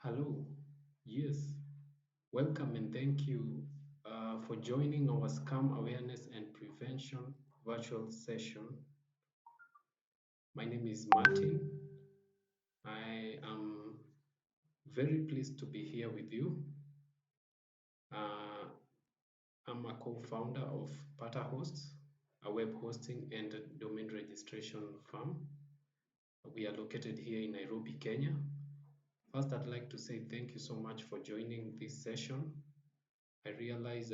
Hello. Yes. Welcome and thank you for joining our scam awareness and prevention virtual session. My name is Martin. I am very pleased to be here with you. Uh, I'm a co-founder of Pata Hosts, a web hosting and domain registration firm. We are located here in Nairobi, Kenya. First, I'd like to say thank you so much for joining this session. I realize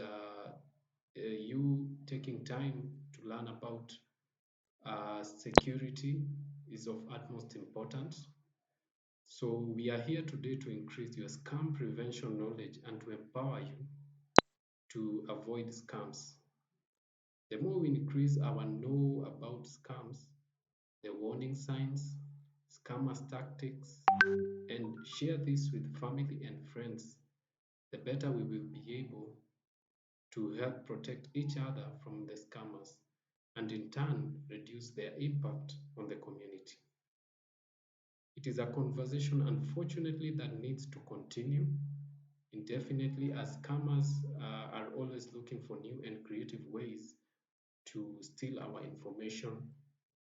you taking time to learn about security is of utmost importance. So we are here today to increase your scam prevention knowledge and to empower you to avoid scams. The more we increase our know about scams, the warning signs, scammers tactics, and share this with family and friends, the better we will be able to help protect each other from the scammers and in turn reduce their impact on the community. It is a conversation, unfortunately, that needs to continue indefinitely as scammers are always looking for new and creative ways to steal our information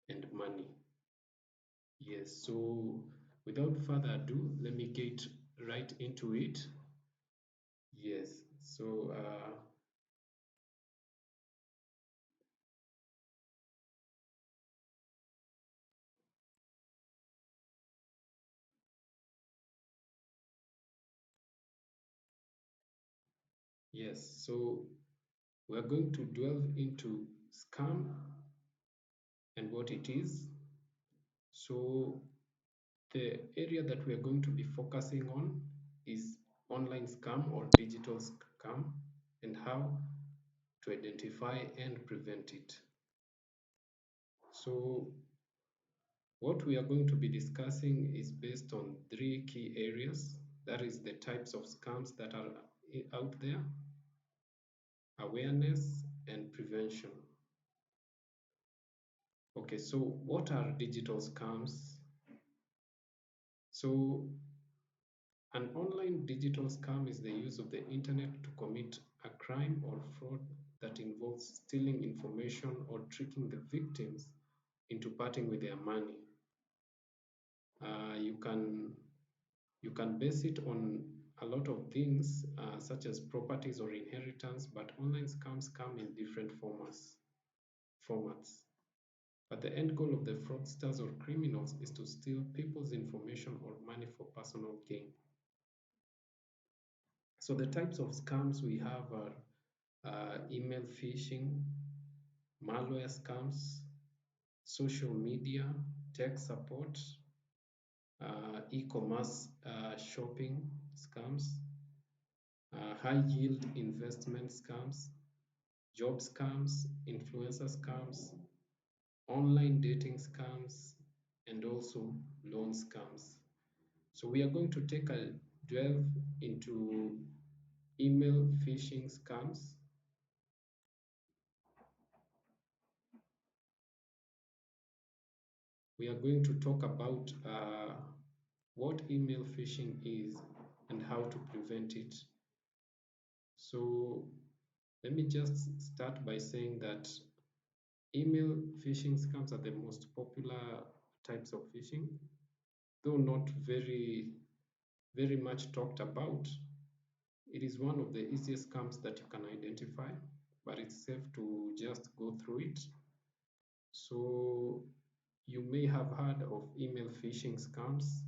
and money. Yes, so without further ado, let me get right into it. Yes, so we're going to delve into scam and what it is. So the area that we are going to be focusing on is online scam or digital scam and how to identify and prevent it. So what we are going to be discussing is based on three key areas. That is the types of scams that are out there, awareness, and prevention. Okay, so what are digital scams? So an online digital scam is the use of the internet to commit a crime or fraud that involves stealing information or tricking the victims into parting with their money. Uh, you can you can base it on a lot of things such as properties or inheritance, but online scams come in different formats. But the end goal of the fraudsters or criminals is to steal people's information or money for personal gain. So the types of scams we have are email phishing, malware scams, social media, tech support, e-commerce shopping scams, high yield investment scams, job scams, influencer scams, online dating scams, and also loan scams. So we are going to take a delve into email phishing scams. We are going to talk about what email phishing is and how to prevent it. So let me just start by saying that email phishing scams are the most popular types of phishing, though not very much talked about. It is one of the easiest scams that you can identify, but it's safe to just go through it. So you may have heard of email phishing scams.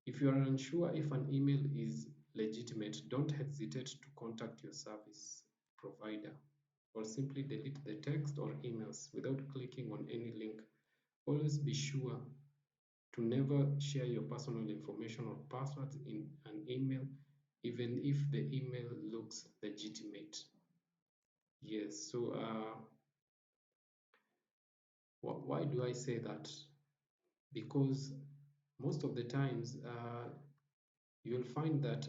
If you are unsure if an email is legitimate, don't hesitate to contact your service provider or simply delete the text or emails without clicking on any link. Always be sure to never share your personal information or passwords in an email, even if the email looks legitimate. Yes, so why do I say that? Because most of the times you'll find that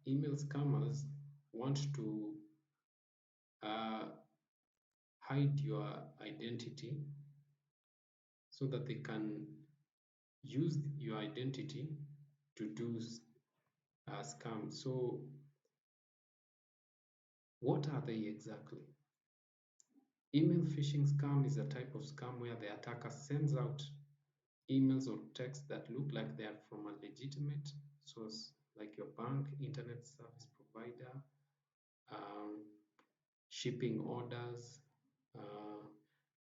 email scammers want to uh, hide your identity so that they can use your identity to do scam. So what are they exactly? Email phishing scam is a type of scam where the attacker sends out emails or texts that look like they are from a legitimate source, like your bank, internet service provider, um, shipping orders, uh,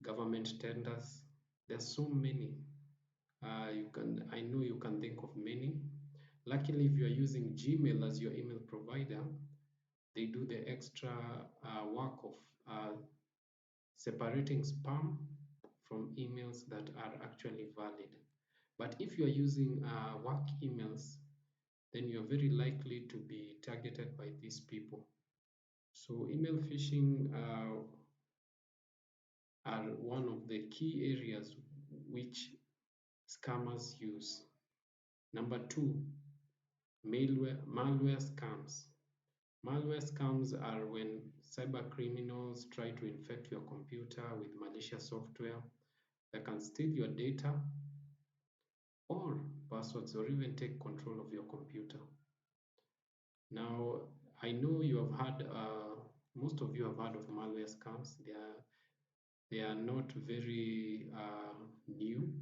government tenders. There's so many. I know you can think of many. Luckily, if you are using Gmail as your email provider, they do the extra work of separating spam from emails that are actually valid. But if you are using work emails, then you're very likely to be targeted by these people. So email phishing are one of the key areas which scammers use. Number two, malware scams. Malware scams are when cyber criminals try to infect your computer with malicious software that can steal your data or passwords or even take control of your computer. Now, I know you have had, most of you have heard of malware scams. They are not very new.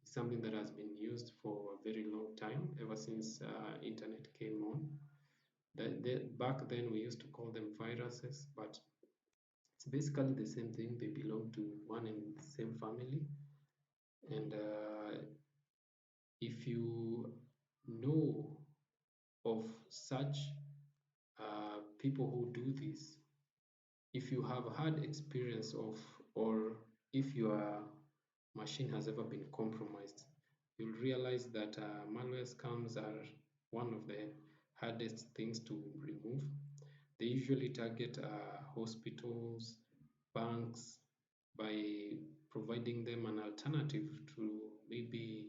It's something that has been used for a very long time, ever since internet came on. Back then, we used to call them viruses, but it's basically the same thing. They belong to one and the same family. And if you know of such people who do this, if you have had experience of, or if your machine has ever been compromised, you'll realize that malware scams are one of the hardest things to remove. They usually target hospitals, banks, by providing them an alternative to maybe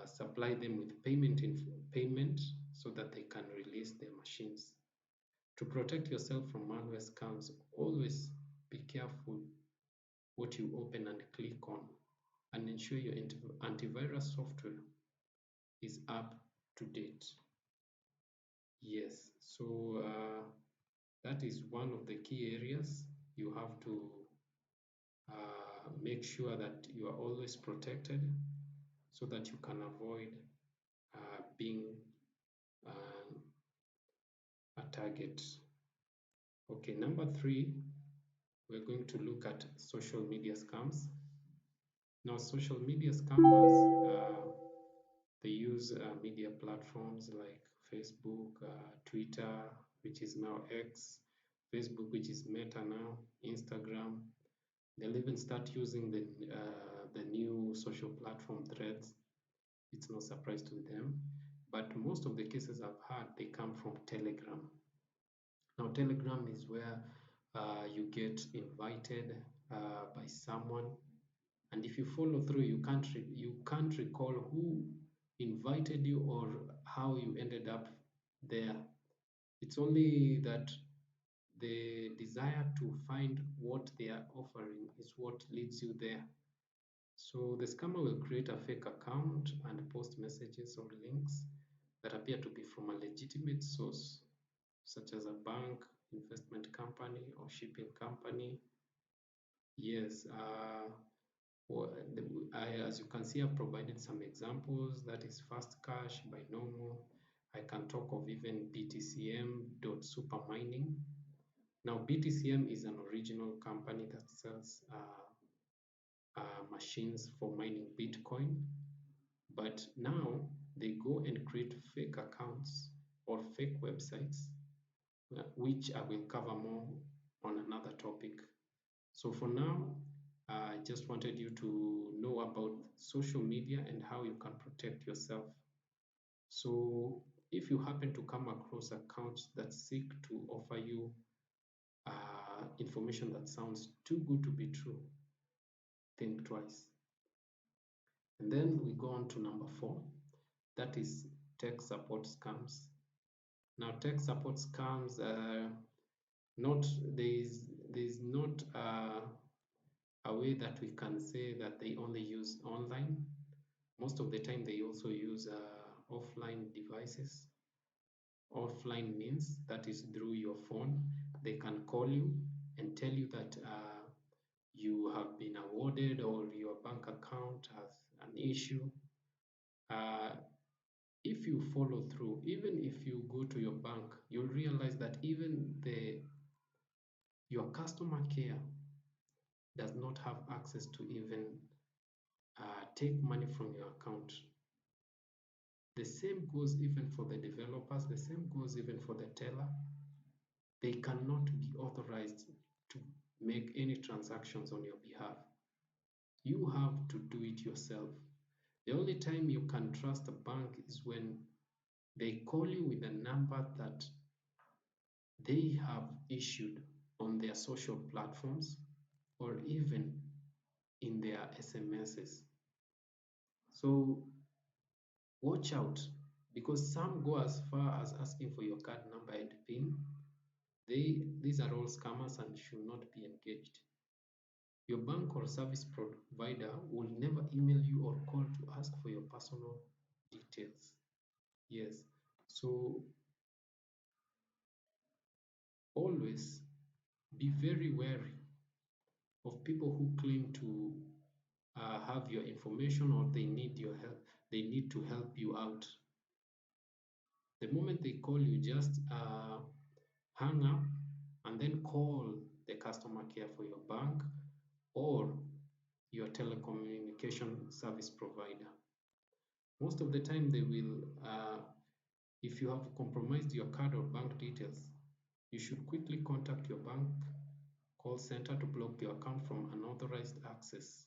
supply them with payment so that they can release their machines. To protect yourself from malware scams, always be careful what you open and click on, and ensure your antivirus software is up to date. Yes, so that is one of the key areas. You have to make sure that you are always protected so that you can avoid being uh, a target. Okay, number three, we're going to look at social media scams. Now, social media scammers, they use media platforms like Facebook, Twitter, which is now X, Facebook, which is Meta now, Instagram. They'll even start using the new social platform Threads. It's no surprise to them. But most of the cases I've had, they come from Telegram. Now, Telegram is where you get invited by someone, and if you follow through, you can't recall who invited you or how you ended up there. It's only that the desire to find what they are offering is what leads you there. So the scammer will create a fake account and post messages or links that appear to be from a legitimate source, such as a bank, investment company, or shipping company. Yes, as you can see, I've provided some examples. That is Fast Cash by Nomo. I can talk of even BTCM.supermining. Now, BTCM is an original company that sells machines for mining Bitcoin. But now they go and create fake accounts or fake websites, which I will cover more on another topic. So for now, I just wanted you to know about social media and how you can protect yourself. So if you happen to come across accounts that seek to offer you information that sounds too good to be true, think twice. And then we go on to number four, that is tech support scams. Now, tech support scams, not there is not a way that we can say that they only use online. Most of the time, they also use offline devices. offline means, that is through your phone. They can call you and tell you that you have been awarded or your bank account has an issue. Uh, if you follow through, even if you go to your bank, you'll realize that even your customer care does not have access to even take money from your account. The same goes even for the developers, the same goes even for the teller. They cannot be authorized to make any transactions on your behalf. You have to do it yourself. The only time you can trust a bank is when they call you with a number that they have issued on their social platforms or even in their SMSs. So watch out, because some go as far as asking for your card number and PIN. These are all scammers and should not be engaged. Your bank or service provider will never email you or call to ask for your personal details. Yes, so always be very wary of people who claim to have your information or they need your help. They need to help you out. The moment they call you, just hang up and then call the customer care for your bank or your telecommunication service provider. Most of the time they will, if you have compromised your card or bank details, you should quickly contact your bank call center to block your account from unauthorized access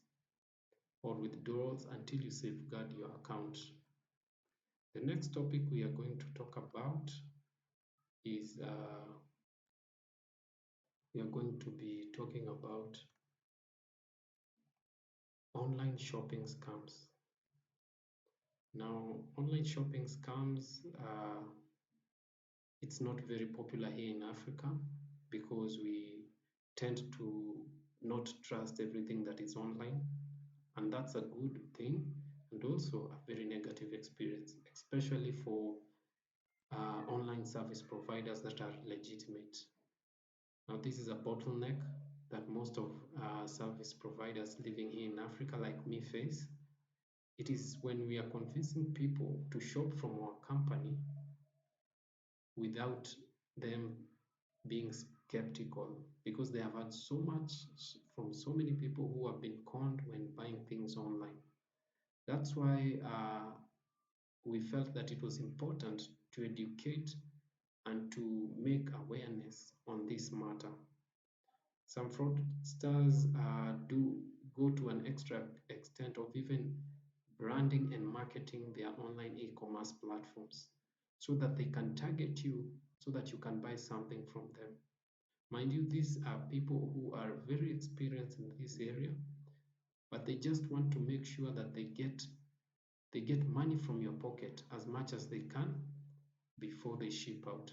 or withdrawals until you safeguard your account. The next topic we are going to talk about is we are going to be talking about online shopping scams. Now, online shopping scams, it's not very popular here in Africa because we tend to not trust everything that is online, and that's a good thing and also a very negative experience, especially for online service providers that are legitimate. Now, this is a bottleneck that most of service providers living here in Africa, like me, face. It is when we are convincing people to shop from our company without them being skeptical, because they have had so much from so many people who have been conned when buying things online. That's why we felt that it was important to educate and to make awareness on this matter. Some fraudsters do go to an extra extent of even branding and marketing their online e-commerce platforms so that they can target you so that you can buy something from them. Mind you, these are people who are very experienced in this area, but they just want to make sure that they get money from your pocket as much as they can before they ship out.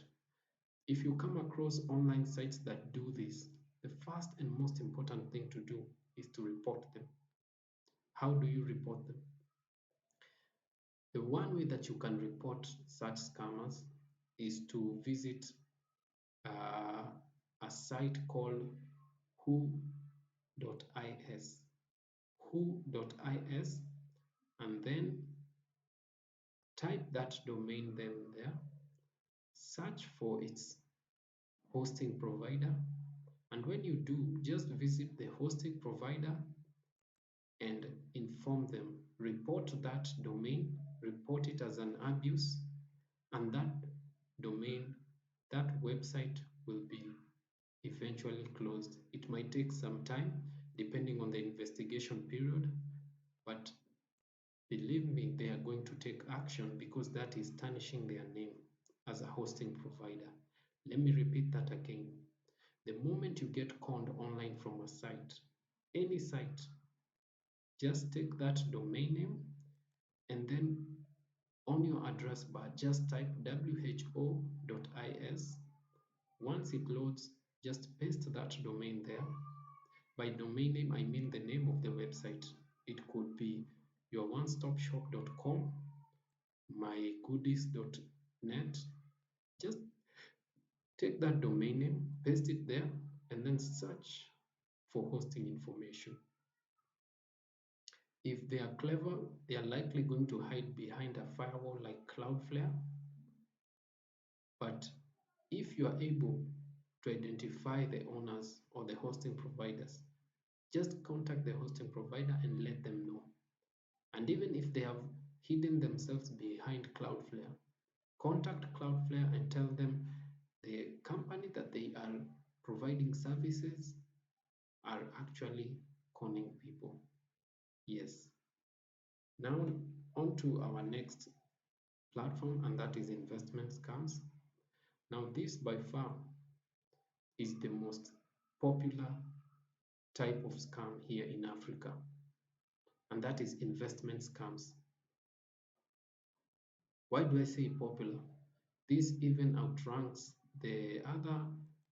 If you come across online sites that do this, the first and most important thing to do is to report them. How do you report them? The one way that you can report such scammers is to visit uh, a site called who.is. Who.is, and then type that domain name there, search for its hosting provider, and when you do, just visit the hosting provider and inform them. Report that domain, report it as an abuse, and that domain, that website will be eventually closed. It might take some time depending on the investigation period, but believe me, they are going to take action because that is tarnishing their name as a hosting provider. Let me repeat that again. The moment you get conned online from a site, any site, just take that domain name and then on your address bar, just type who.is. Once it loads, just paste that domain there. By domain name, I mean the name of the website. It could be your-one-stop-shop.com, mygoodies.net, Just take that domain name, paste it there, and then search for hosting information. If they are clever, they are likely going to hide behind a firewall like Cloudflare. But if you are able to identify the owners or the hosting providers, just contact the hosting provider and let them know. And even if they have hidden themselves behind Cloudflare, contact Cloudflare and tell them the company that they are providing services are actually conning people. Yes. Now on to our next platform, and that is investment scams. Now this by far is the most popular type of scam here in Africa, and that is investment scams. Why do I say popular? This even outranks the other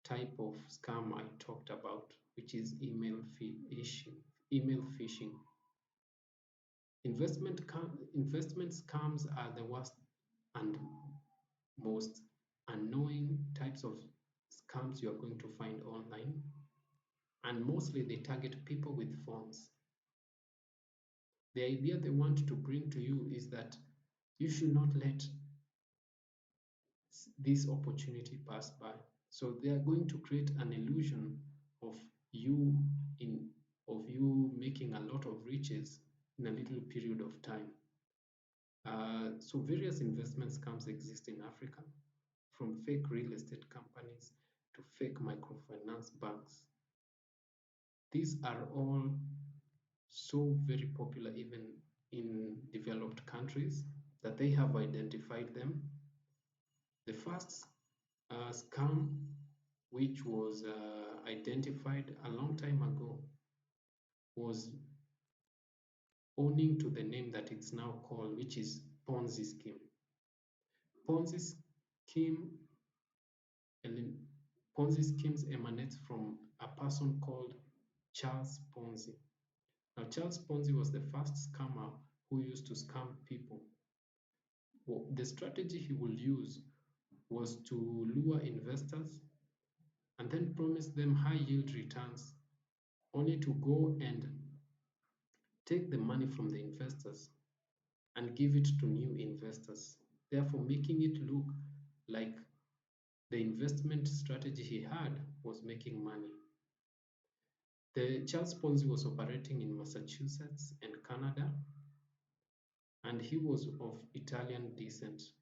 type of scam I talked about, which is phishing. Email phishing. Investment scams are the worst and most annoying types of scams you are going to find online, and mostly they target people with phones. The idea they want to bring to you is that you should not let this opportunity pass by. So they are going to create an illusion of you in of you making a lot of riches in a little period of time. So various investment scams exist in Africa, from fake real estate companies to fake microfinance banks. These are all so very popular even in developed countries that they have identified them. The first scam, which was identified a long time ago, was owning to the name that it's now called, which is Ponzi scheme. Ponzi scheme Ponzi schemes emanate from a person called Charles Ponzi. Now, Charles Ponzi was the first scammer who used to scam people. Well, the strategy he would use was to lure investors and then promise them high yield returns, only to go and take the money from the investors and give it to new investors, therefore making it look like the investment strategy he had was making money. The Charles Ponzi was operating in Massachusetts and Canada, and he was of Italian descent.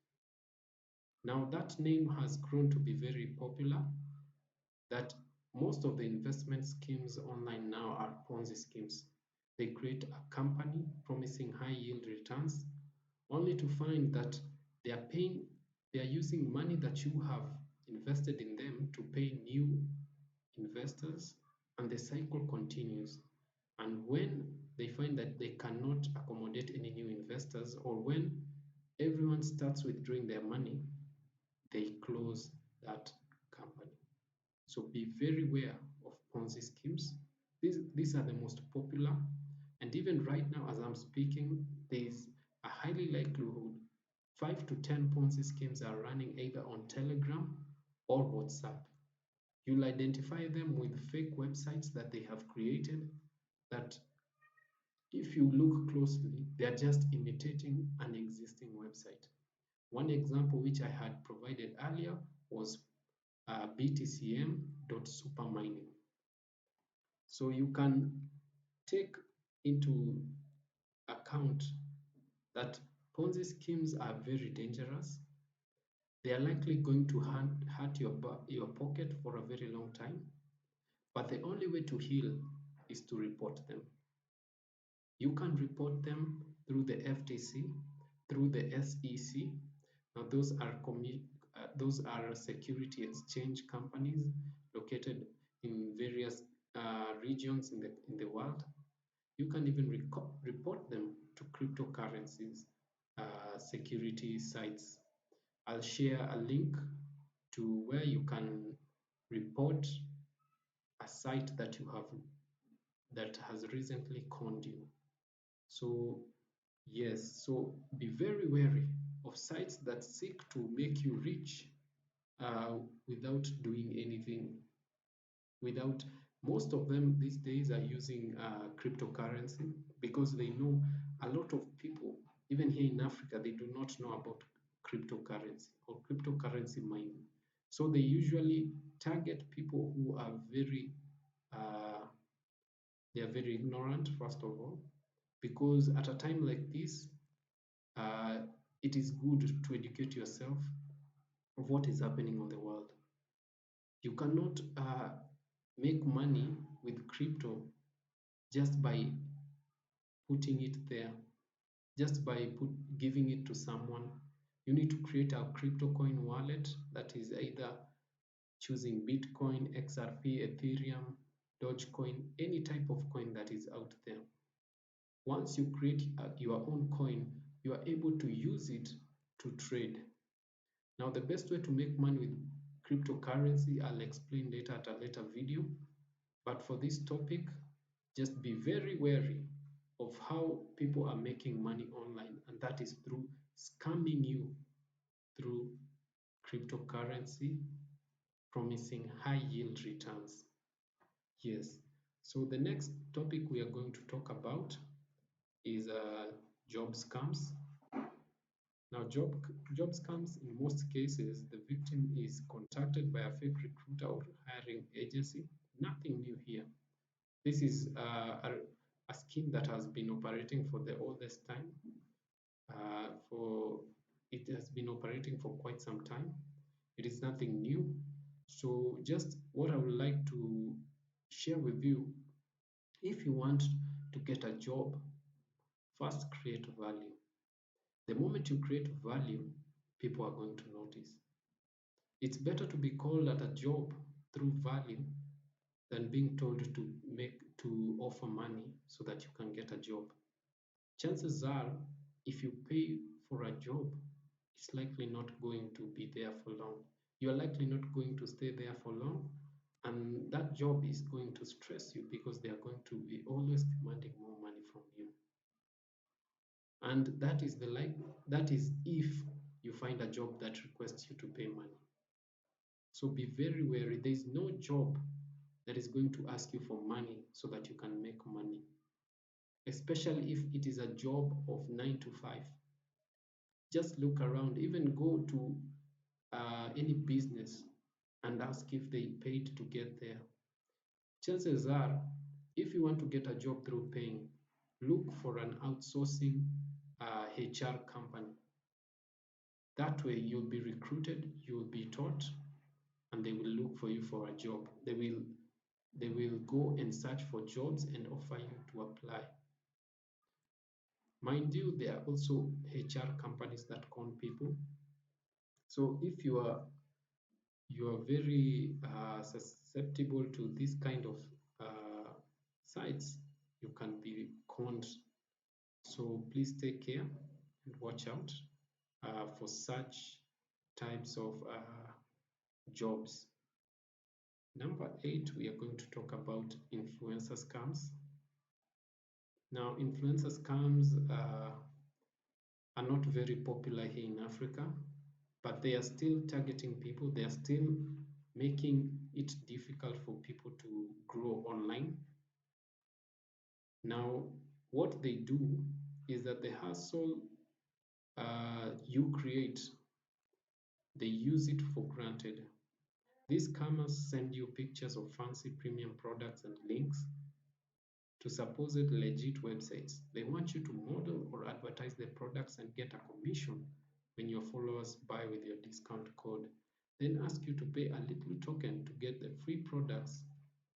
Now that name has grown to be very popular, that most of the investment schemes online now are Ponzi schemes. They create a company promising high yield returns, only to find that they are using money that you have invested in them to pay new investors, and the cycle continues. And when they find that they cannot accommodate any new investors, or when everyone starts withdrawing their money, they close that company. So be very aware of Ponzi schemes. These are the most popular. And even right now, as I'm speaking, there is a highly likelihood 5 to 10 Ponzi schemes are running either on Telegram or WhatsApp. You'll identify them with fake websites that they have created that, if you look closely, they are just imitating an existing website. One example which I had provided earlier was btcm.supermining. So you can take into account that Ponzi schemes are very dangerous. They are likely going to hurt your pocket for a very long time, but the only way to heal is to report them. You can report them through the FTC, through the SEC. Now those are security exchange companies located in various regions in the world. You can even report them to cryptocurrencies security sites. I'll share a link to where you can report a site that you have that has recently conned you. So yes, so be very wary of sites that seek to make you rich uh, without doing anything, without most of them these days are using cryptocurrency because they know a lot of people, even here in Africa, they do not know about cryptocurrency or cryptocurrency mining. So they usually target people who are uh, they are very ignorant, first of all, because at a time like this, uh, it is good to educate yourself of what is happening on the world. You cannot make money with crypto just by putting it there, just by giving it to someone. You need to create a crypto coin wallet that is either choosing Bitcoin, XRP, Ethereum, Dogecoin, any type of coin that is out there. Once you create your own coin, you are able to use it to trade. Now, the best way to make money with cryptocurrency, I'll explain later at a later video. But for this topic, just be very wary of how people are making money online, and that is through scamming you through cryptocurrency, promising high yield returns. Yes. So the next topic we are going to talk about is job scams. Now, job scams, in most cases, the victim is contacted by a fake recruiter or hiring agency. Nothing new here. This is a scheme that has been operating for the oldest time. For it has been operating for quite some time. It is nothing new. So, just what I would like to share with you, if you want to get a job, first create value. The moment you create value, people are going to notice. It's better to be called at a job through value than being told to offer money so that you can get a job. Chances are, if you pay for a job, it's likely not going to be there for long. You're likely not going to stay there for long, and that job is going to stress you because they are going to be always demanding more money from you. And that is if you find a job that requests you to pay money. So be very wary. There is no job that is going to ask you for money so that you can make money, especially if it is a job of 9 to 5. Just look around, even go to any business and ask if they paid to get there. Chances are, if you want to get a job through paying, look for an outsourcing HR company. That way, you'll be recruited, you'll be taught, and they will look for you for a job. They will go and search for jobs and offer you to apply. Mind you, there are also HR companies that con people. So if you are very susceptible to this kind of uh, sites, you can be conned. So please take care and watch out for such types of jobs. Number 8, we are going to talk about influencer scams. Now, influencer scams are not very popular here in Africa, but they are still targeting people. They are still making it difficult for people to grow online. Now, what they do is that the hustle you create, they use it for granted. These scammers send you pictures of fancy premium products and links to supposed legit websites. They want you to model or advertise their products and get a commission when your followers buy with your discount code. Then ask you to pay a little token to get the free products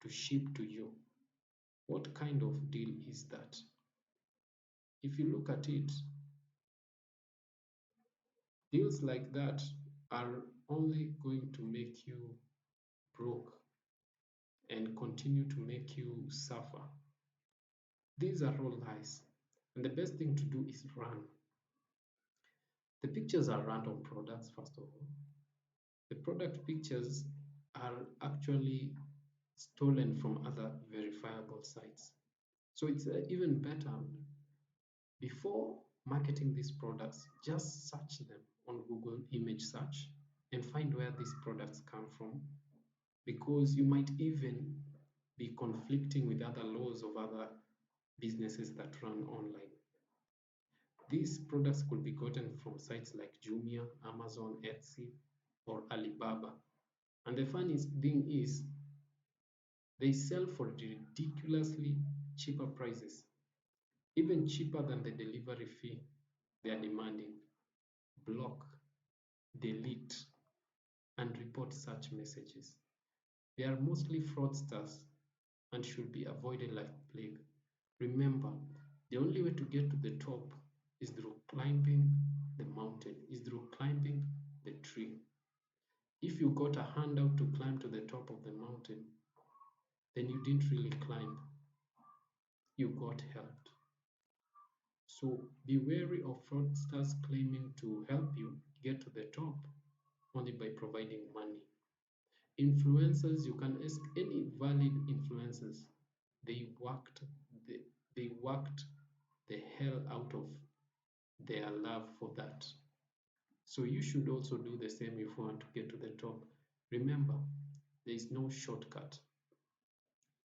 to ship to you. What kind of deal is that? If you look at it, deals like that are only going to make you broke and continue to make you suffer. These are all lies. And the best thing to do is run. The pictures are random products, first of all. The product pictures are actually stolen from other verifiable sites. So it's even better before marketing these products, just search them on Google image search and find where these products come from, because you might even be conflicting with other laws of other businesses that run online. These products could be gotten from sites like Jumia, Amazon, Etsy, or Alibaba. And the funny thing is, they sell for ridiculously cheaper prices, even cheaper than the delivery fee they are demanding. Block, delete, and report such messages. They are mostly fraudsters and should be avoided like plague. Remember, the only way to get to the top is through climbing the mountain, is through climbing the tree. If you got a handout to climb to the top of the mountain, then you didn't really climb, you got helped. So be wary of fraudsters claiming to help you get to the top only by providing money. Influencers, you can ask any valid influencers. They worked the, they worked the hell out of their love for that. So you should also do the same if you want to get to the top. Remember, there is no shortcut.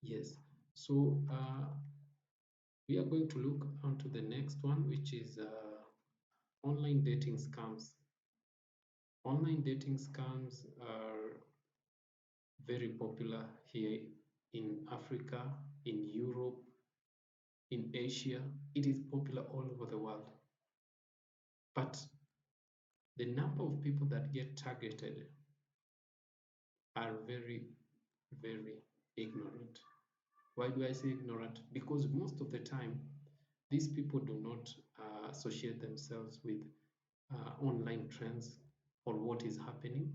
Yes. So we are going to look onto the next one, which is online dating scams. Online dating scams are very popular here in Africa, in Europe, in Asia. It is popular all over the world. But the number of people that get targeted are very, very ignorant. Why do I say ignorant? Because most of the time, these people do not associate themselves with online trends or what is happening.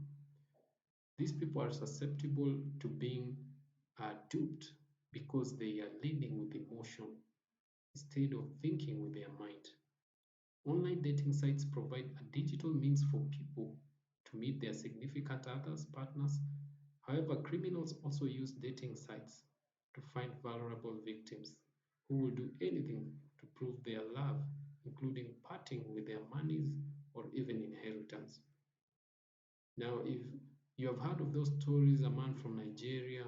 These people are susceptible to being duped because they are leading with emotion instead of thinking with their mind. Online dating sites provide a digital means for people to meet their significant others, partners. However, criminals also use dating sites to find vulnerable victims who will do anything to prove their love, including parting with their monies or even inheritance. Now, if you have heard of those stories, a man from Nigeria,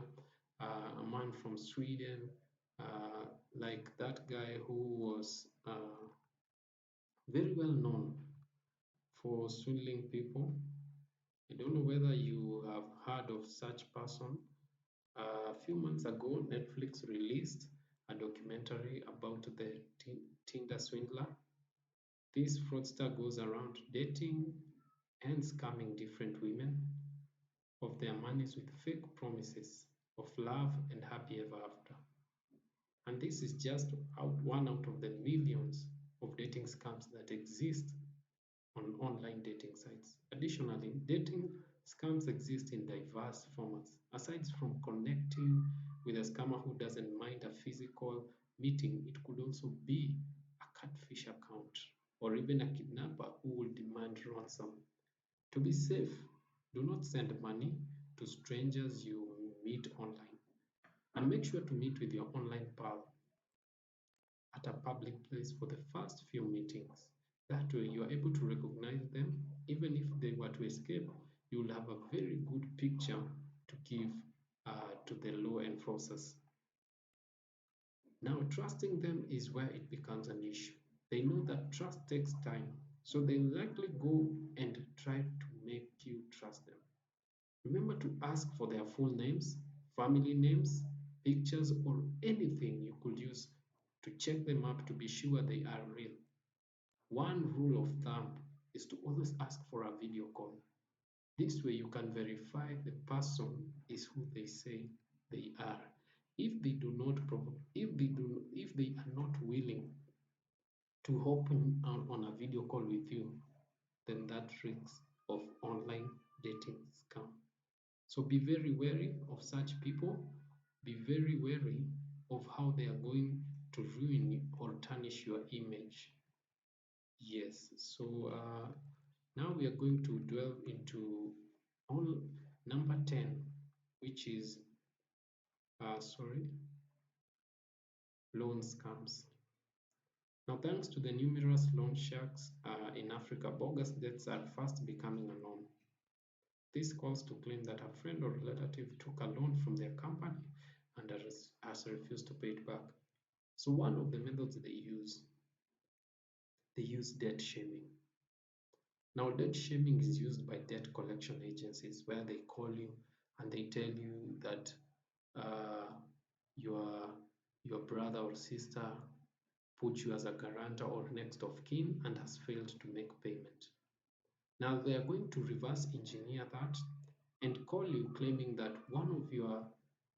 a man from Sweden, like that guy who was very well known for swindling people. I don't know whether you have heard of such person. A few months ago, Netflix released a documentary about the Tinder swindler. This fraudster goes around dating and scamming different women of their monies with fake promises of love and happy ever after. And this is just one out of the millions of dating scams that exist on online dating sites. Additionally, dating scams exist in diverse formats. Aside from connecting with a scammer who doesn't mind a physical meeting, it could also be a catfish account or even a kidnapper who will demand ransom. To be safe, do not send money to strangers you meet online. And make sure to meet with your online pal at a public place for the first few meetings. That way, you are able to recognize them. Even if they were to escape, you will have a very good picture to give to the law enforcers. Now, trusting them is where it becomes an issue. They know that trust takes time, so they likely go and try to make you trust them. Remember to ask for their full names, family names, pictures, or anything you could use to check them up to be sure they are real. One rule of thumb is to always ask for a video call. This way you can verify the person is who they say they are. If they do not if they are not willing to hop on a video call with you, then that risks of online dating scam. So be very wary of such people. Be very wary of how they are going to ruin or tarnish your image. Yes, so now we are going to delve into all number 10, which is, loan scams. Now, thanks to the numerous loan sharks in Africa, bogus debts are fast becoming a norm. This calls to claim that a friend or relative took a loan from their company and has refused to pay it back. So one of the methods they use debt shaming. Now, debt shaming is used by debt collection agencies where they call you and they tell you that uh, your your brother or sister put you as a guarantor or next of kin and has failed to make payment. Now they are going to reverse engineer that and call you claiming that one of your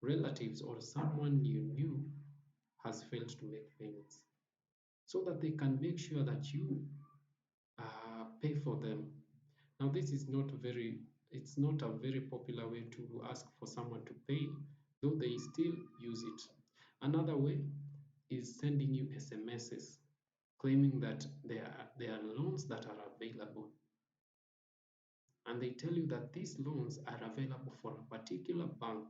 relatives or someone you knew has failed to make payments so that they can make sure that you pay for them. Now this is not very, it's not a very popular way to ask for someone to pay, though they still use it. Another way is sending you SMSs claiming that there are loans that are available, and they tell you that these loans are available for a particular bank.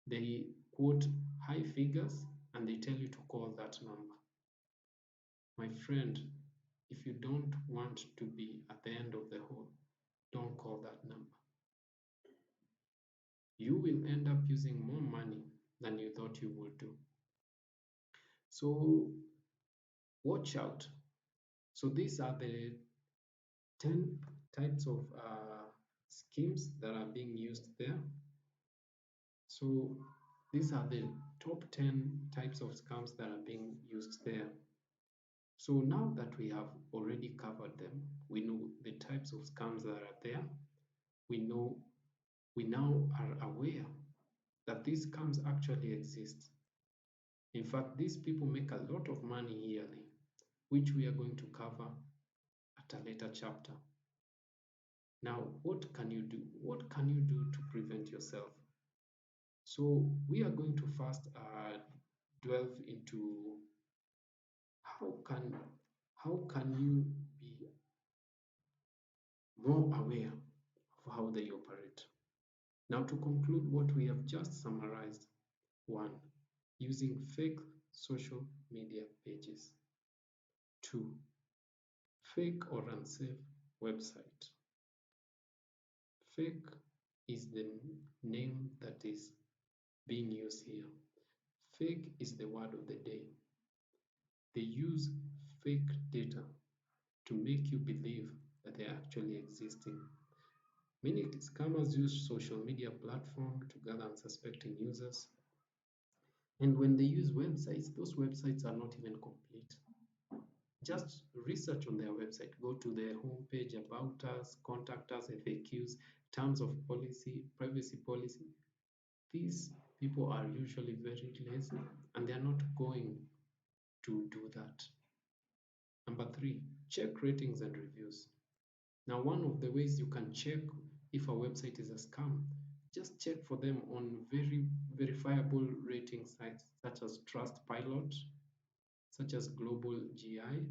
They quote high figures and they tell you to call that number. My friend, if you don't want to be at the end of the hole, don't call that number. You will end up using more money than you thought you would do. So watch out. So these are the 10 types of schemes that are being used there. So these are the top 10 types of scams that are being used there. So now that we have already covered them, we know the types of scams that are there. We now are aware that these scams actually exist. In fact, these people make a lot of money yearly, which we are going to cover at a later chapter. Now, what can you do? What can you do to prevent yourself? So we are going to first delve into how can how can you be more aware of how they operate. Now, to conclude what we have just summarized: one, using fake social media pages; two, fake or unsafe website. Fake is the name that is being used here. Fake is the word of the day. They use fake data to make you believe that they're actually existing. Many scammers use social media platforms to gather unsuspecting users. And when they use websites, those websites are not even complete. Just research on their website. Go to their homepage, about us, contact us, FAQs, terms of policy, privacy policy. These people are usually very lazy and they are not going to do that. Number three, check ratings and reviews. Now, one of the ways you can check if a website is a scam, just check for them on very verifiable rating sites such as Trustpilot, such as Global GI,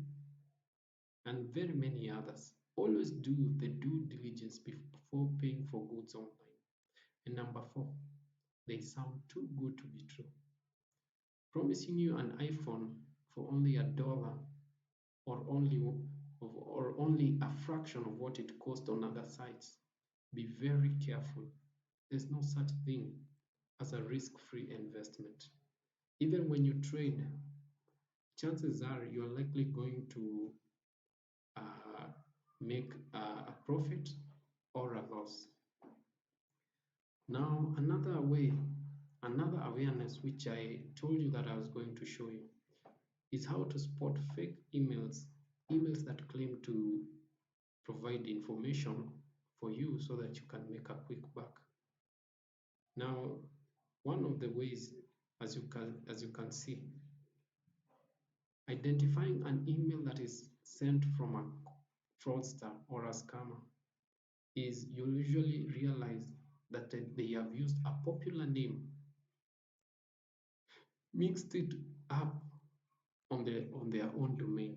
and very many others. Always do the due diligence before paying for goods online. And number four, they sound too good to be true. Promising you an iPhone for only $1 or only a fraction of what it costs on other sites. Be very careful. There's no such thing as a risk-free investment. Even when you trade, chances are you're likely going to uh, make a profit or a loss. Now, another awareness which I told you that I was going to show you is how to spot fake emails that claim to provide information for you so that you can make a quick buck. Now, one of the ways, as you can see, identifying an email that is sent from a fraudster or a scammer is you usually realize that they have used a popular name, mixed it up on their own domain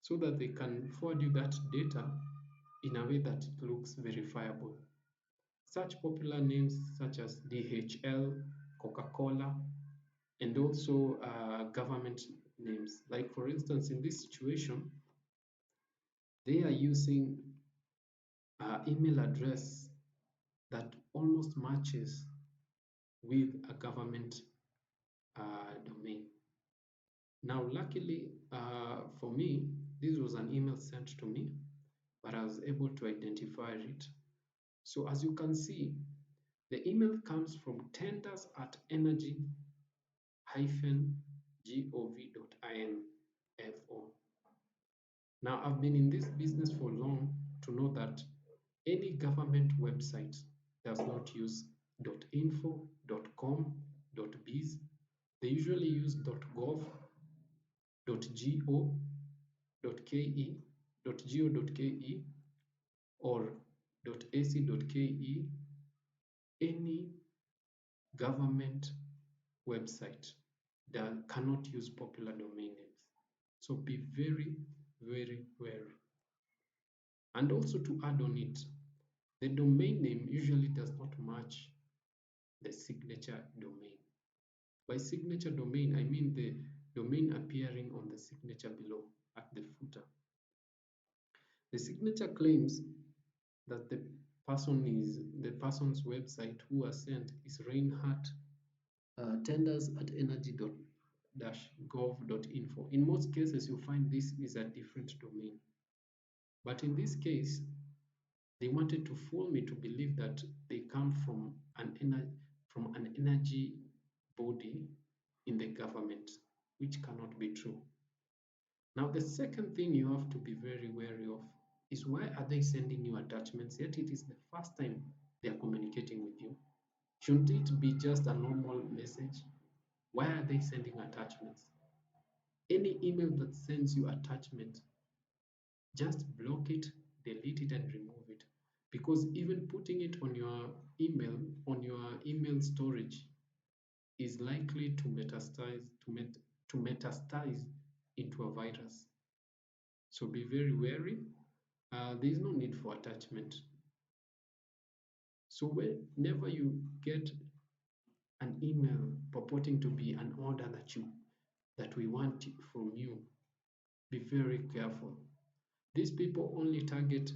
so that they can forward you that data in a way that it looks verifiable. Such popular names such as DHL, Coca-Cola, and also government names. Like for instance, in this situation, they are using email address that almost matches with a government domain. Now, luckily for me, this was an email sent to me, but I was able to identify it. So as you can see, the email comes from tenders at energy-gov.info. Now, I've been in this business for long to know that any government website does not use .info, .com, .biz. They usually use .gov, .go, .ke, .go.ke, or .ac.ke. Any government website that cannot use popular domain names. So be very, very wary. And also to add on it, the domain name usually does not match the signature domain. By signature domain, I mean the domain appearing on the signature below at the footer. The signature claims that the person's website who was sent is Reinhardt tenders at energy.gov.info. In most cases, you find this is a different domain. But in this case, they wanted to fool me to believe that they come from an energy body in the government, which cannot be true. Now, the second thing you have to be very wary of is, why are they sending you attachments, yet it is the first time they are communicating with you? Shouldn't it be just a normal message? Why are they sending attachments? Any email that sends you attachment, just block it, delete it, and remove it. Because even putting it on your email storage is likely to metastasize into a virus. So be very wary. There is no need for attachment. So whenever you get an email purporting to be an order that we want from you, be very careful. These people only target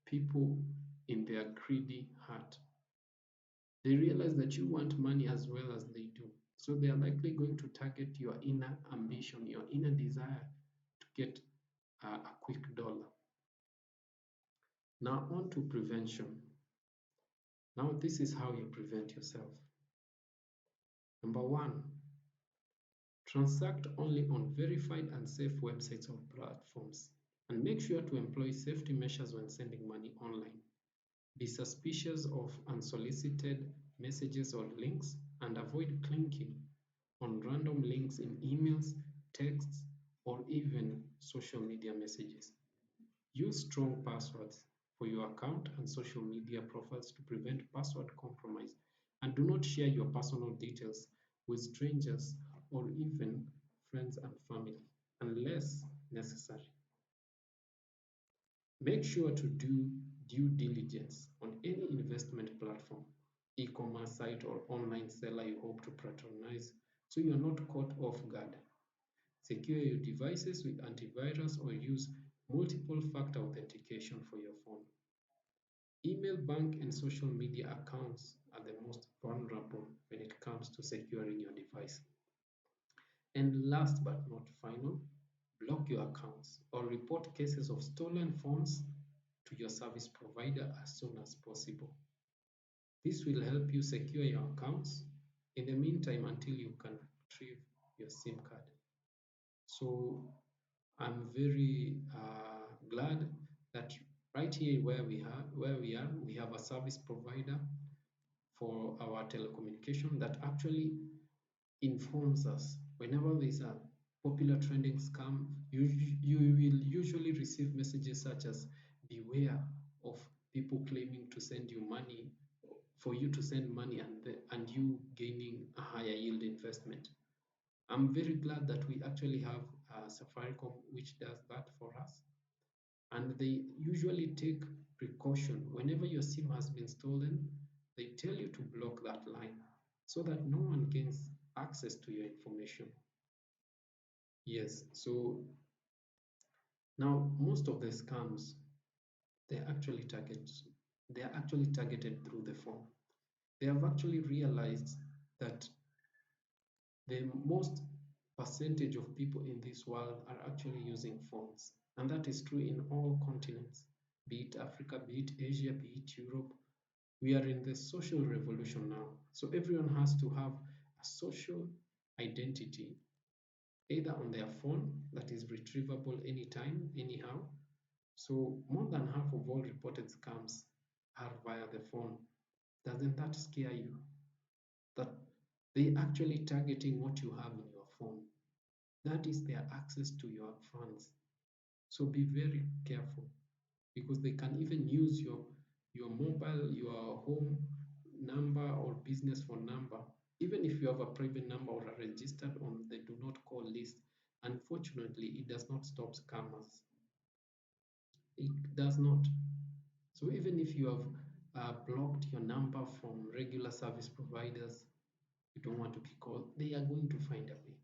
people in their greedy heart. They realize that you want money as well as they do. So they are likely going to target your inner ambition, your inner desire to get a quick dollar. Now on to prevention. Now this is how you prevent yourself. Number one, transact only on verified and safe websites or platforms, and make sure to employ safety measures when sending money online. Be suspicious of unsolicited messages or links, and avoid clicking on random links in emails, texts, or even social media messages. Use strong passwords for your account and social media profiles to prevent password compromise, and do not share your personal details with strangers or even friends and family unless necessary. Make sure to do due diligence on any investment platform, e-commerce site, or online seller you hope to patronize, so you are not caught off guard. Secure your devices with antivirus or use multiple factor authentication for your phone. Email, bank, and social media accounts are the most vulnerable when it comes to securing your device. And last but not final, block your accounts or report cases of stolen phones to your service provider as soon as possible. This will help you secure your accounts in the meantime until you can retrieve your SIM card. So I'm very glad that right here where we are, we have a service provider for our telecommunication that actually informs us whenever there's a popular trending scam. You will usually receive messages such as, beware of people claiming to send you money, for you to send money, and you gaining a higher yield investment. I'm very glad that we actually have Safaricom which does that for us, and they usually take precaution whenever your SIM has been stolen. They tell you to block that line so that no one gains access to your information. Yes, so now most of the scams They're actually target they are actually targeted through the phone. They have actually realized that the most percentage of people in this world are actually using phones. And that is true in all continents, be it Africa, be it Asia, be it Europe. We are in the social revolution now. So everyone has to have a social identity, either on their phone that is retrievable anytime, anyhow. So more than half of all reported scams are via the phone. Doesn't that scare you? That they actually targeting what you have in your phone. That is their access to your funds. So be very careful because they can even use your mobile, your home number or business phone number. Even if you have a private number or are registered on the do not call list, unfortunately, it does not stop scammers. It does not. So even if you have blocked your number from regular service providers, you don't want to be called, they are going to find a way.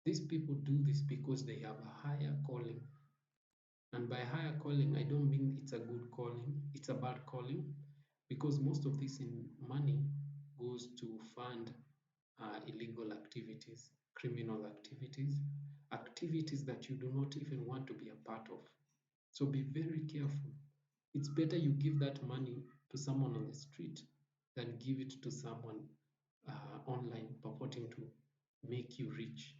These people do this because they have a higher calling. And by higher calling, I don't mean it's a good calling, it's a bad calling, because most of this in money goes to fund illegal activities, criminal activities, activities that you do not even want to be a part of. So be very careful. It's better you give that money to someone on the street than give it to someone online purporting to make you rich.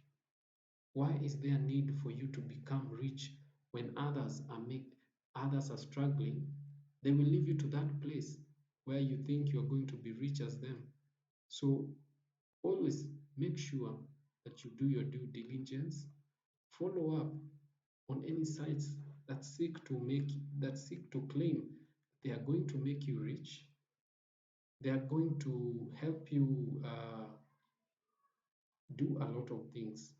Why is there need for you to become rich when others are struggling? They will leave you to that place where you think you're going to be rich as them. So always make sure that you do your due diligence, follow up on any sites that seek to claim they are going to make you rich. They are going to help you do a lot of things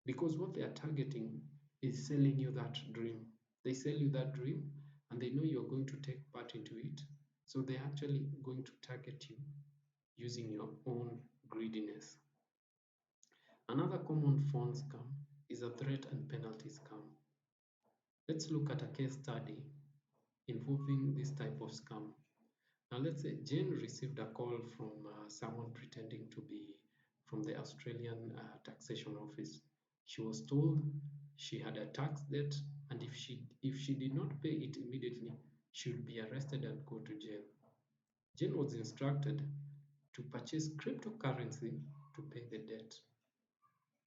because what they are targeting is selling you that dream. They sell you that dream and they know you're going to take part into it. So they're actually going to target you using your own greediness. Another common phone scam is a threat and penalty scam. Let's look at a case study involving this type of scam. Now, let's say Jane received a call from someone pretending to be from the Australian taxation office. She was told she had a tax debt, and if she did not pay it immediately, she would be arrested and go to jail. Jane was instructed to purchase cryptocurrency to pay the debt.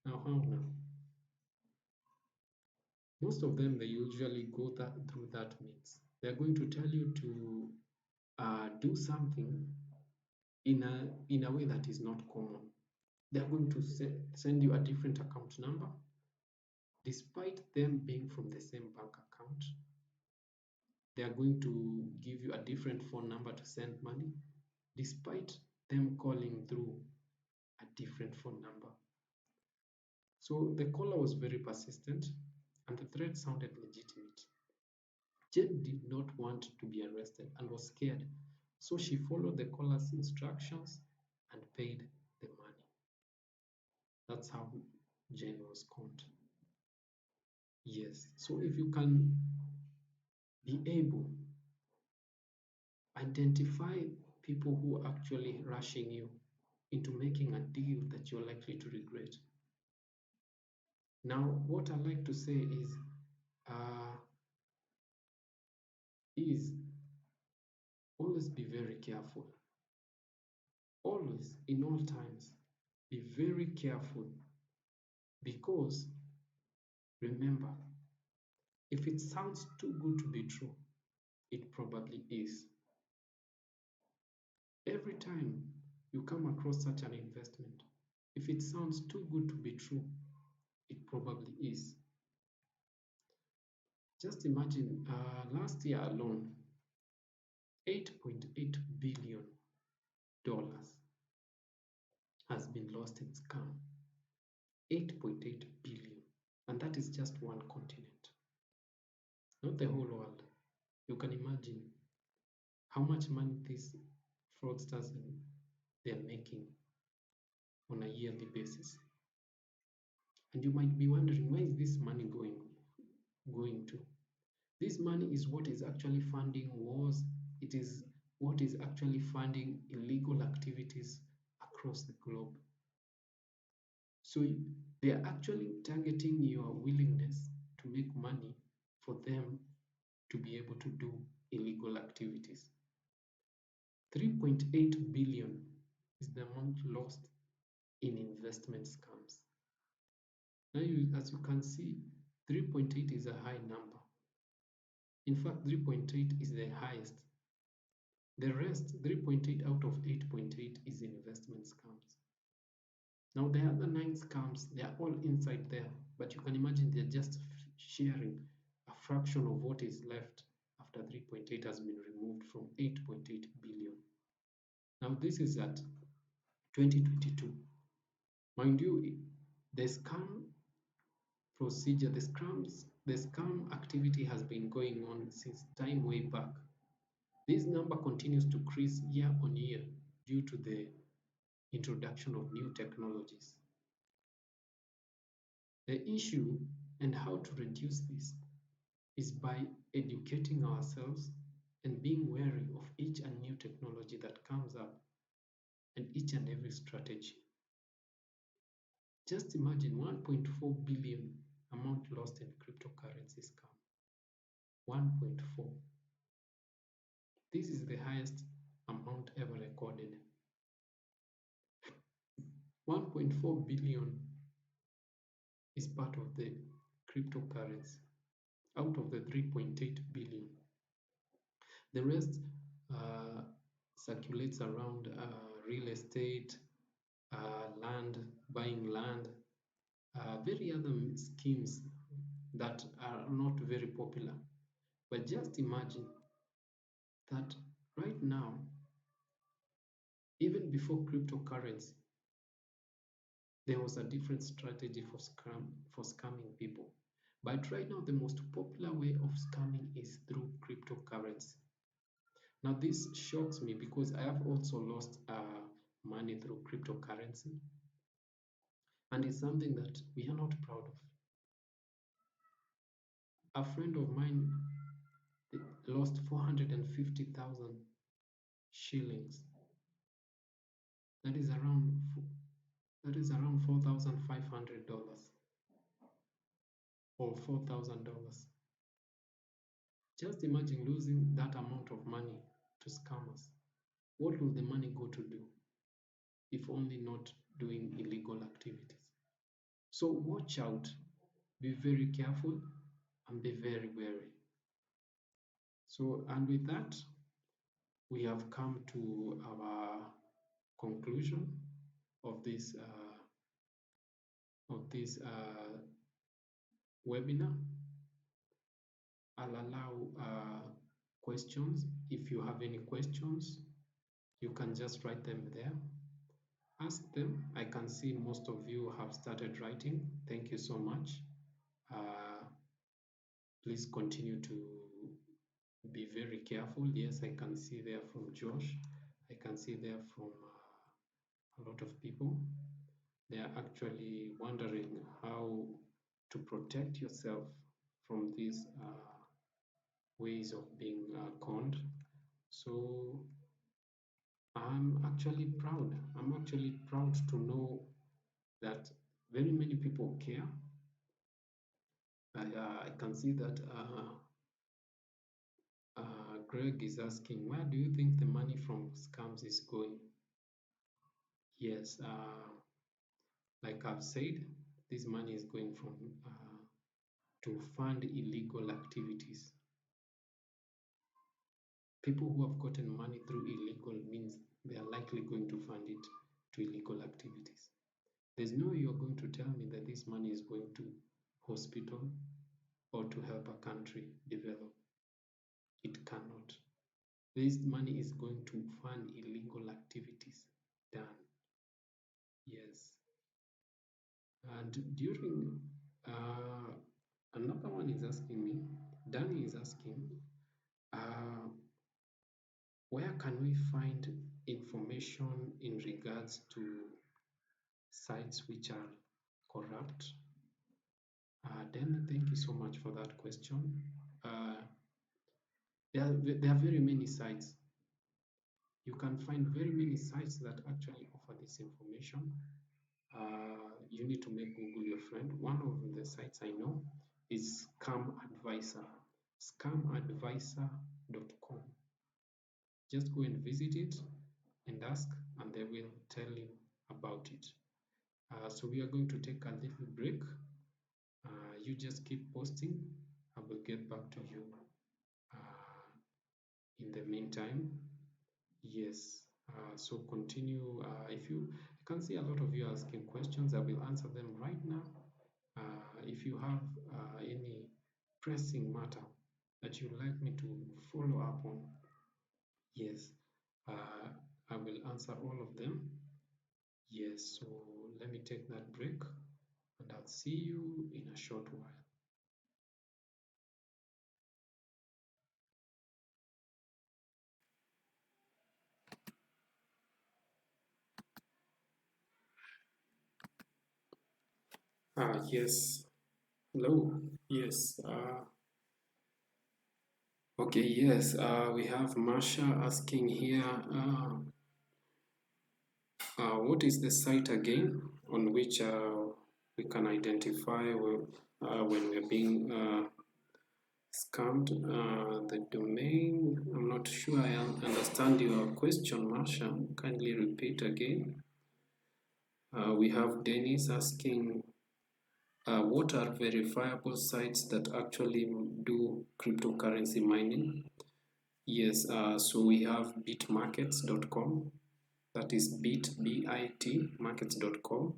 Now, how now? Most of them they usually go through that means. They're going to tell you to do something in a way that is not common. They're going to send you a different account number, despite them being from the same bank account. They are going to give you a different phone number to send money, despite them calling through a different phone number. So the caller was very persistent, and the threat sounded legitimate. Jane did not want to be arrested and was scared, so she followed the caller's instructions and paid the money. That's how Jane was caught. Yes, so if you can be able identify people who are actually rushing you into making a deal that you're likely to regret. Now, what I like to say uh, is always be very careful. Always, in all times, be very careful because remember, if it sounds too good to be true, it probably is. Every time you come across such an investment, if it sounds too good to be true, it probably is. Just imagine last year alone, $8.8 billion has been lost in scam. 8.8 billion. And that is just one continent, not the whole world. You can imagine how much money these fraudsters they're making on a yearly basis. And you might be wondering, where is this money going to? This money is what is actually funding wars. It is what is actually funding illegal activities across the globe. So they are actually targeting your willingness to make money for them to be able to do illegal activities. 3.8 billion is the amount lost in investment scams. Now, as you can see, 3.8 is a high number. In fact, 3.8 is the highest. The rest, 3.8 out of 8.8, is investment scams. Now, the other 9 scams, they are all inside there, but you can imagine they're just sharing a fraction of what is left after 3.8 has been removed from 8.8 billion. Now, this is at 2022. Mind you, the scam procedure, the scam activity has been going on since time way back. This number continues to increase year on year due to the introduction of new technologies. The issue and how to reduce this is by educating ourselves and being wary of each and new technology that comes up and each and every strategy. Just imagine 1.4 billion amount lost in cryptocurrency scam. 1.4. This is the highest amount ever recorded. 1.4 billion is part of the cryptocurrency out of the 3.8 billion. The rest circulates around real estate, land, buying land, very other schemes that are not very popular. But just imagine that right now, even before cryptocurrency, there was a different strategy for scamming people. But right now, the most popular way of scamming is through cryptocurrency. Now, this shocks me because I have also lost money through cryptocurrency, and it's something that we are not proud of. A friend of mine lost 450,000 shillings. That is around $4,500 or $4,000. Just imagine losing that amount of money to scammers. What will the money go to do if only not doing illegal activities? So watch out, be very careful, and be very wary. So, and with that, we have come to our conclusion of this webinar. I'll allow questions. If you have any questions, you can just write them there. Ask them. I can see most of you have started writing. Thank you so much. Please continue to be very careful. Yes, I can see there from Josh. I can see there from a lot of people. They are actually wondering how to protect yourself from these ways of being conned. So I'm actually proud. I'm actually proud to know that very many people care. I can see that Greg is asking, where do you think the money from scams is going? Yes, like I've said, this money is going from to fund illegal activities. People who have gotten money through illegal means they are likely going to fund it to illegal activities. There's no way you're going to tell me that this money is going to hospital or to help a country develop. It cannot. This money is going to fund illegal activities. Done. Yes. And during another one is asking me, Danny is asking, where can we find information in regards to sites which are corrupt? Dan, thank you so much for that question. There are very many sites. You can find very many sites that actually offer this information. You need to make Google your friend. One of the sites I know is Scam Advisor, scamadvisor.com. Just go and visit it and ask, and they will tell you about it. So we are going to take a little break. You just keep posting. I will get back to you in the meantime. Yes. So continue. If you can see a lot of you asking questions, I will answer them right now. If you have any pressing matter that you'd like me to follow up on, yes, I will answer all of them. Yes, so let me take that break and I'll see you in a short while. Yes. Hello. Yes. Okay. Yes. We have Marsha asking here. What is the site again on which we can identify when we're being scammed? The domain. I'm not sure I understand your question, Marsha. Kindly repeat again. We have Dennis asking. What are verifiable sites that actually do cryptocurrency mining? Yes, so we have bitmarkets.com, that is bit, markets.com.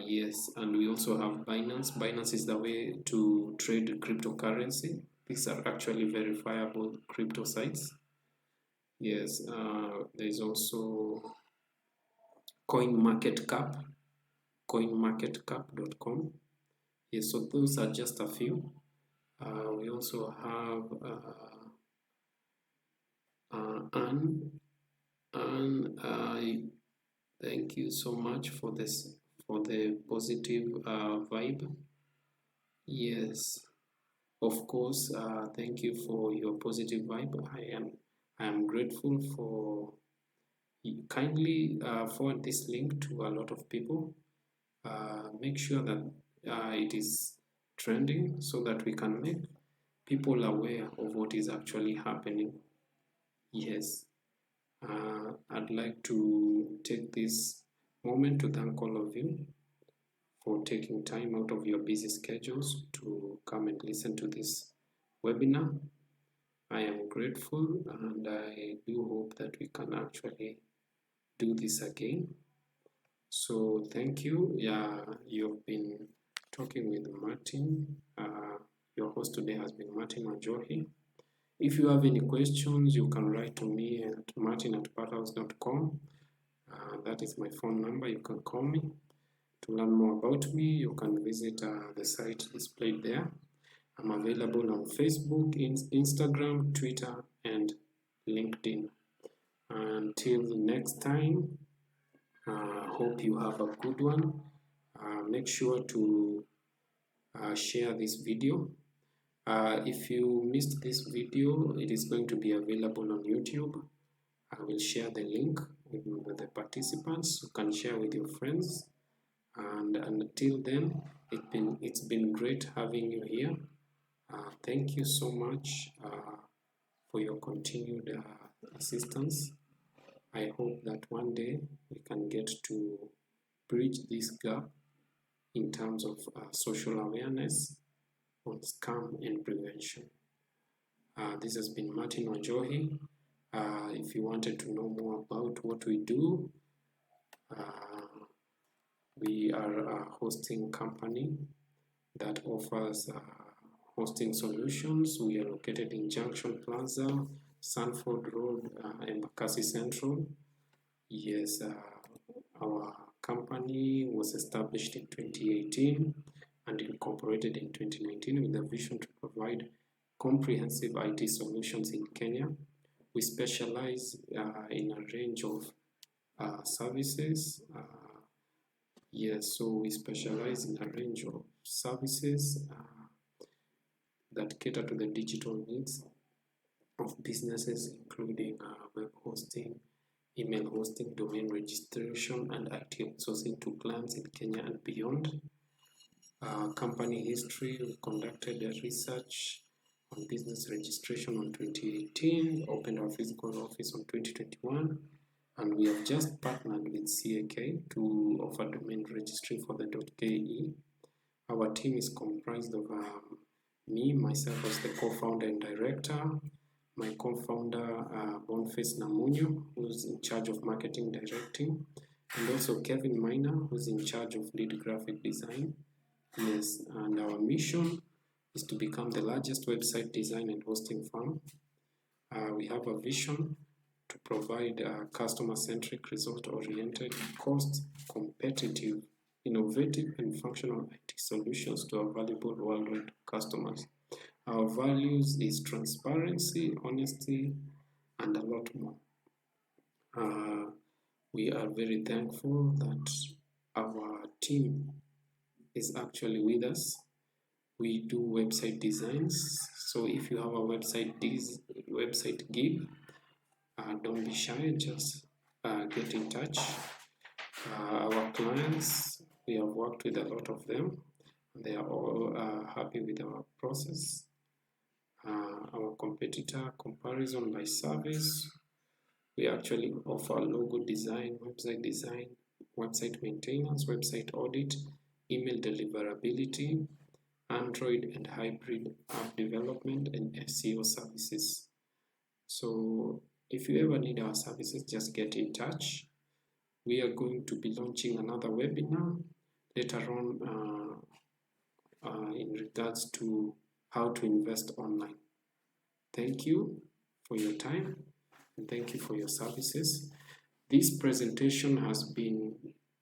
Yes, and we also have Binance. Binance is the way to trade cryptocurrency. These are actually verifiable crypto sites. Yes, there's also CoinMarketCap, coinmarketcap.com. Yes, so those are just a few. We also have Anne. Thank you so much for this, for the positive vibe. Yes, of course. Thank you for your positive vibe. I am grateful for you. Kindly forward this link to a lot of people. Make sure that it is trending so that we can make people aware of what is actually happening. Yes, I'd like to take this moment to thank all of you for taking time out of your busy schedules to come and listen to this webinar. I am grateful and I do hope that we can actually do this again. So thank you. Yeah, you've been talking with Martin. Your host today has been Martin Wanjohi. If you have any questions, you can write to me at martin@parthouse.com. That is my phone number. You can call me. To learn more about me, you can visit the site displayed there. I'm available on Facebook, Instagram, Twitter, and LinkedIn. Until next time, hope you have a good one. Make sure to share this video. If you missed this video, it is going to be available on YouTube. I will share the link with the participants. You can share with your friends. And until then, it's been great having you here. Thank you so much for your continued assistance. I hope that one day we can get to bridge this gap in terms of social awareness on scam and prevention. This has been Martin Wanjohi. If you wanted to know more about what we do, we are a hosting company that offers hosting solutions. We are located in Junction Plaza, Sanford Road, Embakasi Central. Yes, our company was established in 2018 and incorporated in 2019 with a vision to provide comprehensive IT solutions in Kenya. We specialize in a range of services. Yes, so we specialize in a range of services that cater to the digital needs of businesses, including web hosting, email hosting, domain registration, and IT outsourcing to clients in Kenya and beyond. Company history, we conducted a research on business registration on 2018, opened our physical office on 2021, and we have just partnered with CAK to offer domain registry for the .ke. Our team is comprised of me, myself as the co-founder and director, my co-founder Boniface Namunyo, who's in charge of marketing directing, and also Kevin Miner, who's in charge of lead graphic design. Yes, and our mission is to become the largest website design and hosting firm. We have a vision to provide customer-centric, result-oriented, cost-competitive, innovative, and functional IT solutions to our valuable worldwide customers. Our values is transparency, honesty, and a lot more. We are very thankful that our team is actually with us. We do website designs, so if you have a website gig, don't be shy, just get in touch. Our clients, we have worked with a lot of them. They are all happy with our process. Our competitor comparison by service, we actually offer logo design, website maintenance, website audit, email deliverability, Android and hybrid app development, and SEO services. So if you ever need our services, just get in touch. We are going to be launching another webinar later on in regards to how to invest online. Thank you for your time and thank you for your services. This presentation has been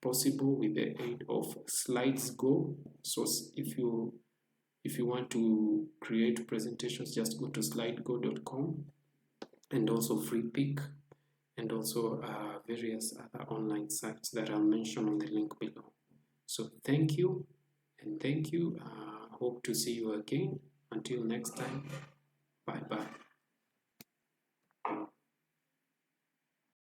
possible with the aid of SlidesGo. So if you want to create presentations, just go to slidego.com, and also FreePick, and also various other online sites that I'll mention on the link below. So thank you, and thank you. Hope to see you again. Until next time, bye-bye.